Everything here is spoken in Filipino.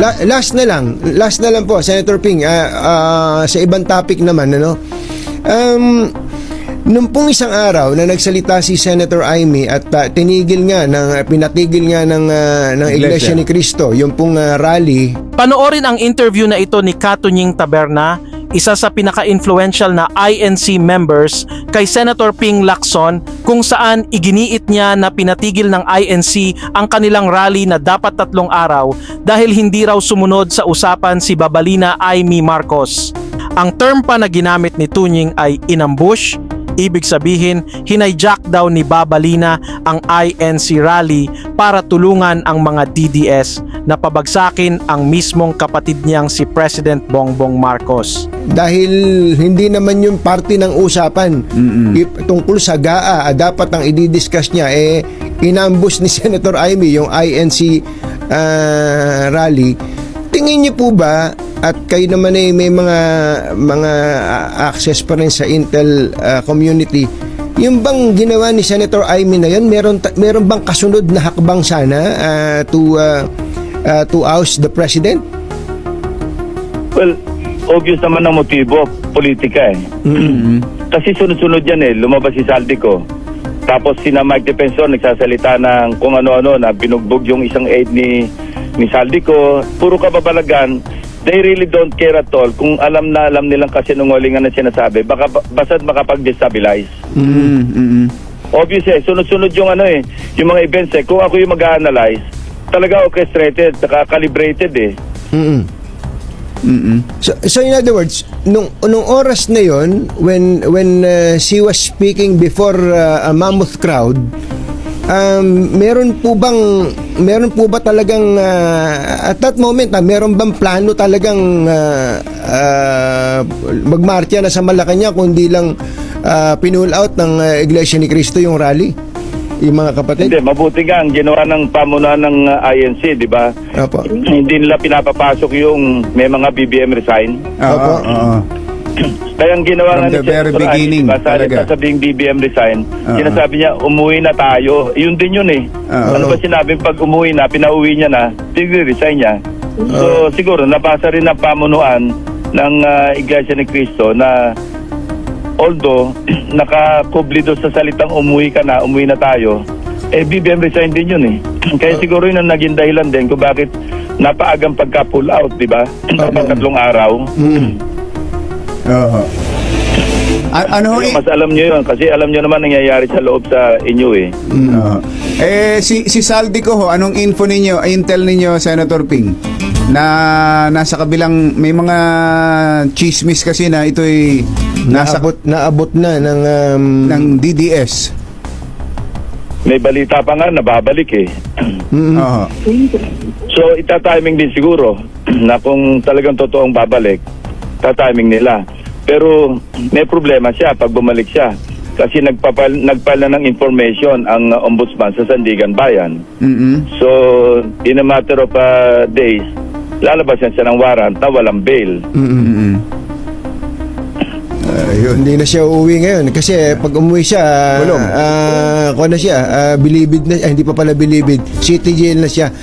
Last na lang po, Senator Ping, sa ibang topic naman, ano? Nung pong isang araw na nagsalita si Senator Amy at pinatigil nga ng Iglesia ni Cristo, yung pong rally. Panoorin ang interview na ito ni Katunying Taberna, isa sa pinaka-influential na INC members kay Senator Ping Lacson, kung saan iginiit niya na pinatigil ng INC ang kanilang rally na dapat 3 araw dahil hindi raw sumunod sa usapan si Babalina Amy Marcos. Ang term pa na ginamit ni Tunying ay inambush. Ibig sabihin, hinayjack daw ni Babalina ang INC rally para tulungan ang mga DDS na pabagsakin ang mismong kapatid niyang si President Bongbong Marcos. Dahil hindi naman yung parte ng usapan tungkol sa GAA, dapat ang i-discuss niya, inambush ni Senator Amy yung INC rally. Tingin niyo po ba, at kayo naman may mga access pa rin sa Intel community, yung bang ginawa ni Senator Amy na yan, meron bang kasunod na hakbang sana to oust the President? Well, obvious naman ang motibo, politika eh. Kasi sunod-sunod yan lumabas si Saldico. Tapos sina Mike Defensor nagsasalita ng kung ano-ano na binugbog yung isang aide ni Saldico. Puro kababalagan. They really don't care at all. Kung alam nilang kasinungalingan na sinasabi, basta't makapag-destabilize. Obvious sunod-sunod yung yung mga events Kung ako yung mag-analyze, talaga orchestrated, saka calibrated So in other words, nung oras na yon, when she was speaking before a mammoth crowd, meron po ba talagang at that moment meron bang plano talagang magmarcha na sa Malacanang, kundi lang pinull out ng Iglesia ni Cristo yung rally, yung mga kapatid? Hindi, mabuti nga ang ginawa ng pamunuan ng INC, di ba? Opo. Hindi nila pinapapasok yung may mga BBM resign. Opo. Kaya ang ginawa From nga the very beginning, talaga. Sabing BBM resign, sinasabi niya, umuwi na tayo. Yun din yun Ano ba sinabing pag umuwi na, pinauwi niya na, sige, resign niya. So siguro, nabasa rin ng pamunuan ng Iglesia ni Cristo na although nakakubli doon sa salitang umuwi na tayo, BBM resign din yun Kaya siguro yun ang naging dahilan din kung bakit napaagang pagka-pull out, di ba? Dapat 3 araw. Mas alam nyo yun kasi alam nyo naman nangyayari sa loob sa inyo si Saldico anong intel ninyo, Senator Ping, na nasa kabilang may mga chismis kasi na ito'y naabot na ng DDS. May balita pa nga nababalik So itatiming din siguro na kung talagang totoong babalik, tatiming nila. Pero may problema siya pag bumalik siya kasi nagpapal na ng information ang ombudsman sa Sandigan Bayan. So in a matter of days, lalabas siya ng warrant na walang bail. Hindi na siya uuwi ngayon kasi pag umuwi siya, bilibid na, hindi pa pala bilibid, city jail na siya.